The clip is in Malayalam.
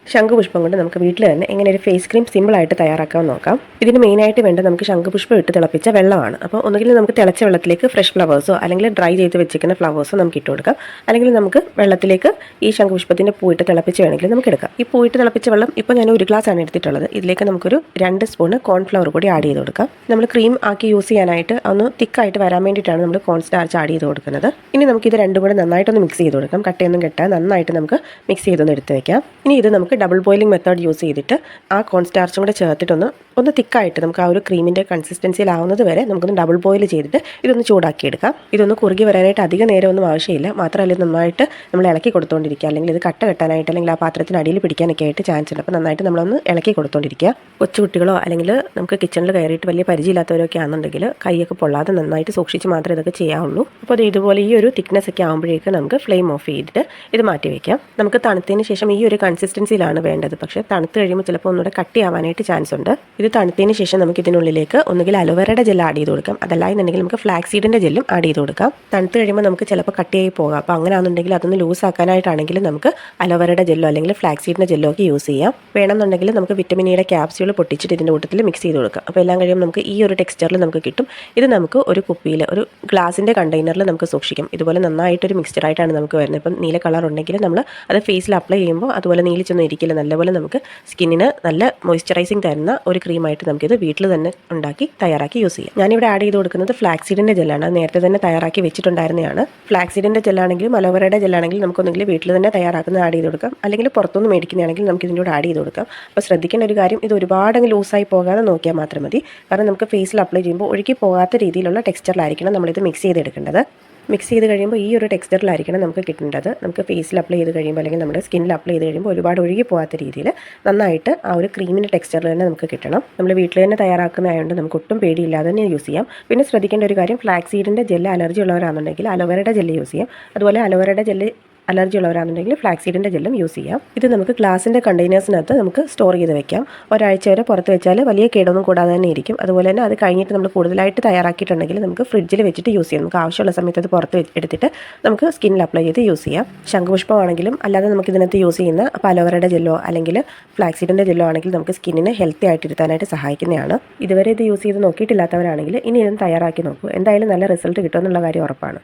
ശംഖുപുഷ്പം കൊണ്ട് നമുക്ക് വീട്ടിൽ തന്നെ എങ്ങനെ ഒരു ഫേസ് ക്രീം സിമ്പിളായിട്ട് തയ്യാറാക്കാമെന്ന് നോക്കാം. ഇതിന് മെയിനായിട്ട് വേണ്ട നമുക്ക് ശംഖുപുഷ്പം ഇട്ട് തിളപ്പിച്ച വെള്ളമാണ്. അപ്പോൾ ഒന്നുകിൽ നമുക്ക് തിളച്ച വെള്ളത്തിലേക്ക് ഫ്രഷ് ഫ്ലവേഴ്സോ അല്ലെങ്കിൽ ഡ്രൈ ചെയ്ത് വെച്ചിരിക്കുന്ന ഫ്ലവേഴ്സോ നമുക്ക് ഇട്ട് കൊടുക്കാം. അല്ലെങ്കിൽ നമുക്ക് വെള്ളത്തിലേക്ക് ഈ ശംഖുപുഷ്പത്തിൻ്റെ പൂയിട്ട് തിളപ്പിച്ച് വേണമെങ്കിൽ നമുക്ക് എടുക്കാം. ഈ പൂയിട്ട് തിളപ്പിച്ച വെള്ളം ഇപ്പോൾ ഞാൻ 1 ഗ്ലാസ് ആണ് എടുത്തിട്ടുള്ളത്. ഇതിലേക്ക് നമുക്കൊരു 2 സ്പൂൺ കോൺഫ്ലവർ കൂടി ആഡ് ചെയ്ത് കൊടുക്കാം. നമ്മൾ ക്രീം ആക്കി യൂസ് ചെയ്യാനായിട്ട് ഒന്ന് തിക്കായിട്ട് വരാൻ വേണ്ടിയിട്ടാണ് നമ്മൾ കോൺ സ്റ്റാർച്ച് ആഡ് ചെയ്ത് കൊടുക്കുന്നത്. ഇനി നമുക്കിത് രണ്ടും കൂടെ നന്നായിട്ടൊന്ന് മിക്സ് ചെയ്ത് കൊടുക്കാം. കട്ടയൊന്നും കെട്ടാൻ നന്നായിട്ട് നമുക്ക് മിക്സ് ചെയ്തൊന്ന് എടുത്ത് വെക്കാം. ഇനി ഇത് നമുക്ക് ഡബിൾ ബോയിലിംഗ് മെത്തേഡ് യൂസ് ചെയ്തിട്ട് ആ കോൺ സ്റ്റാർച്ചും കൂടെ ചേർത്തിട്ടൊന്ന് തിക്കായിട്ട് നമുക്ക് ആ ഒരു ക്രീമിൻ്റെ കൺസിസ്റ്റൻസിയിലാവുന്നത് വരെ നമുക്കൊന്ന് ഡബിൾ ബോയിൽ ചെയ്തിട്ട് ഇതൊന്ന് ചൂടാക്കിയെടുക്കാം. ഇതൊന്ന് കുറുകി വരാനായിട്ട് അധികം നേരമൊന്നും ആവശ്യമില്ല. മാത്രമല്ല ഇത് നന്നായിട്ട് നമ്മൾ ഇളക്കി കൊടുത്തുകൊണ്ടിരിക്കുക. അല്ലെങ്കിൽ ഇത് കട്ട കെട്ടാനായിട്ട് അല്ലെങ്കിൽ ആ പാത്രത്തിന് അടിയിൽ പിടിക്കാനൊക്കെ ആയിട്ട് ചാൻസ് ഉണ്ട്. അപ്പോൾ നന്നായിട്ട് നമ്മളൊന്ന് ഇളക്കി കൊടുത്തുകൊണ്ടിരിക്കുക. കൊച്ചുകുട്ടികളോ അല്ലെങ്കിൽ നമുക്ക് കിച്ചണിൽ കയറിയിട്ട് വലിയ പരിചയമില്ലാത്തവരൊക്കെ ആണെന്നുണ്ടെങ്കിൽ കൈയൊക്കെ പൊള്ളാതെ നന്നായിട്ട് സൂക്ഷിച്ച് മാത്രമേ ഇതൊക്കെ ചെയ്യാവുള്ളൂ. അപ്പോൾ അത് ഇതുപോലെ ഈ ഒരു തിക്നെസ് ഒക്കെ ആകുമ്പോഴേക്ക് നമുക്ക് ഫ്ലെയിം ഓഫ് ചെയ്തിട്ട് ഇത് മാറ്റി വയ്ക്കാം. നമുക്ക് തണുത്തതിന് ശേഷം ഈ ഒരു കൺസിസ്റ്റൻസിയിലാണ് വേണ്ടത്. പക്ഷേ തണുത്ത് കഴിയുമ്പോൾ ചിലപ്പോൾ ഒന്നുകൂടെ കട്ടിയാവാനായിട്ട് ചാൻസ് ഉണ്ട്. ഇത് തണുത്തതിന് ശേഷം നമുക്ക് ഇതിനുള്ളിലേക്ക് ഒന്നുകിൽ അലോവേറയുടെ ജെൽ ആഡ് ചെയ്ത് കൊടുക്കാം. അതല്ല എന്നുണ്ടെങ്കിൽ നമുക്ക് ഫ്ലാക്സ് സീഡിൻ്റെ ജെല്ലും ആഡ് ചെയ്ത് കൊടുക്കാം. തണുത്ത് കഴിയുമ്പോൾ നമുക്ക് ചിലപ്പോൾ കട്ടിയായി പോകാം. അപ്പോൾ അങ്ങനെ ആണെന്നുണ്ടെങ്കിൽ അതൊന്ന് ലൂസ് ആക്കാനായിട്ടാണെങ്കിൽ നമുക്ക് അലോവേറയുടെ ജെല്ലോ അല്ലെങ്കിൽ ഫ്ലാക്സ് സീഡിൻ്റെ ജെല്ലോ ഒക്കെ യൂസ് ചെയ്യാം. വേണമെന്നുണ്ടെങ്കിൽ നമുക്ക് വിറ്റമിൻ ഇയുടെ ക്യാപ്സ്യൂൾ പൊട്ടിച്ചിട്ട് ഇതിൻ്റെ കൂട്ടത്തിൽ മിക്സ് ചെയ്ത് കൊടുക്കാം. അപ്പോൾ എല്ലാം കഴിയുമ്പോൾ നമുക്ക് ഈ ഒരു ടെക്സ്ചറിൽ നമുക്ക് കിട്ടും. ഇത് നമുക്ക് ഒരു കുപ്പിയിൽ ഒരു ഗ്ലാസിൻ്റെ കണ്ടെയ്നറിൽ നമുക്ക് സൂക്ഷിക്കാം. ഇതുപോലെ നന്നായിട്ടൊരു മിക്സ്ചറായിട്ടാണ് നമുക്ക് വരുന്നത്. ഇപ്പം നീല കളർ ഉണ്ടെങ്കിൽ നമ്മൾ അത് ഫേസിൽ അപ്ലൈ ചെയ്യുമ്പോൾ അതുപോലെ നീലിച്ചൊന്നും ഇരിക്കില്ല. നല്ലപോലെ നമുക്ക് സ്കിന്നിന് നല്ല മോയ്സ്ചറൈസിങ് തരുന്ന ഒരു ക്രീമായിട്ട് നമുക്കിത് വീട്ടിൽ തന്നെ ഉണ്ടാക്കി തയ്യാറാക്കി യൂസ് ചെയ്യാം. ഞാനിവിടെ ആഡ് ചെയ്ത് കൊടുക്കുന്നത് ഫ്ലാക്സ് സീഡിൻ്റെ ജെല്ലാണ്. അത് നേരത്തെ തന്നെ തയ്യാറാക്കി വെച്ചിട്ടുണ്ടായിരുന്നതാണ്. ഫ്ലാക്സ് സീഡിൻ്റെ ജെല്ലാണെങ്കിലും അലോവേറയുടെ ജെല്ലാണെങ്കിലും നമുക്കൊന്നെങ്കിൽ വീട്ടിൽ തന്നെ തയ്യാറാക്കുന്നത് ആഡ് ചെയ്ത് കൊടുക്കാം. അല്ലെങ്കിൽ പുറത്തുനിന്ന് മേടിക്കുന്നതാണെങ്കിൽ നമുക്ക് ഇതിൻ്റെ കൂടെ ആഡ് ചെയ്ത് കൊടുക്കാം. അപ്പോൾ ശ്രദ്ധിക്കേണ്ട ഒരു കാര്യം, ഇത് ഒരുപാടങ്ങ് ലൂസായി പോകാതെ നോക്കിയാൽ മാത്രം മതി. കാരണം നമുക്ക് ഫേസിൽ അപ്ലൈ ചെയ്യുമ്പോൾ ഒഴുകി പോകാത്ത രീതിയിലുള്ള ടെക്സ്ചറിലായിരിക്കണം നമ്മളിത് മിക്സ് ചെയ്തെടുക്കേണ്ടത്. മിക്സ് ചെയ്ത് കഴിയുമ്പോൾ ഈ ഒരു ടെക്സ്ചറിലായിരിക്കണം നമുക്ക് കിട്ടേണ്ടത്. നമുക്ക് ഫേസിൽ അപ്ലൈ ചെയ്ത് കഴിയുമ്പോൾ അല്ലെങ്കിൽ നമ്മുടെ സ്കിന്നിൽ അപ്ലൈ ചെയ്ത് കഴിയുമ്പോൾ ഒരുപാട് ഒഴുകി പോകാത്ത രീതിയിൽ നന്നായിട്ട് ആ ഒരു ക്രീമിൻ്റെ ടെക്സ്ചറിൽ തന്നെ നമുക്ക് കിട്ടണം. നമ്മൾ വീട്ടിൽ തന്നെ തയ്യാറാക്കുന്നതായതുകൊണ്ട് നമുക്ക് ഒട്ടും പേടിയില്ലാതെ തന്നെ യൂസ് ചെയ്യാം. പിന്നെ ശ്രദ്ധിക്കേണ്ട ഒരു കാര്യം, ഫ്ലാക്സ് സീഡിൻ്റെ ജെല്ല് അലർജി ഉള്ളവരാണെന്നുണ്ടെങ്കിൽ അലോവേറയുടെ ജെല്ല് യൂസ് ചെയ്യാം. അതുപോലെ അലോവേറയുടെ ജെല്ല് അലർജി ഉള്ളവരാണെന്നുണ്ടെങ്കിൽ ഫ്ലാക്സ് സീഡിൻ്റെ ജെല്ലും യൂസ് ചെയ്യാം. ഇത് നമുക്ക് ഗ്ലാസിൻ്റെ കണ്ടെയ്നേഴ്സിനകത്ത് നമുക്ക് സ്റ്റോർ ചെയ്ത് വെക്കാം. ഒരാഴ്ച വരെ പുറത്ത് വെച്ചാൽ വലിയ കേടൊന്നും കൂടാതെ തന്നെ ഇരിക്കും. അതുപോലെ തന്നെ അത് കഴിഞ്ഞിട്ട് നമ്മൾ കൂടുതലായിട്ട് തയ്യാറാക്കിയിട്ടുണ്ടെങ്കിൽ നമുക്ക് ഫ്രിഡ്ജിൽ വെച്ചിട്ട് യൂസ് ചെയ്യാം. നമുക്ക് ആവശ്യമുള്ള സമയത്ത് അത് പുറത്ത് എടുത്തിട്ട് നമുക്ക് സ്കിന്നിൽ അപ്ലൈ ചെയ്ത് യൂസ് ചെയ്യാം. ശംഖുപുഷ്പമാണെങ്കിലും അല്ലാതെ നമുക്ക് ഇതിനകത്ത് യൂസ് ചെയ്യുന്ന അലോവേറയുടെ ജെല്ലോ അല്ലെങ്കിൽ ഫ്ലാക്സ് സീഡിൻ്റെ ജെല്ലോ ആണെങ്കിൽ നമുക്ക് സ്കിന്നിന് ഹെൽത്തി ആയിട്ട് ഇരുത്താനായിട്ട് സഹായിക്കുന്നതാണ്. ഇതുവരെ ഇത് യൂസ് ചെയ്ത് നോക്കിയിട്ടില്ലാത്തവരാണെങ്കിൽ ഇനി ഇതൊന്ന് തയ്യാറാക്കി നോക്കൂ. എന്തായാലും നല്ല റിസൾട്ട് കിട്ടുമെന്നുള്ള കാര്യം ഉറപ്പാണ്.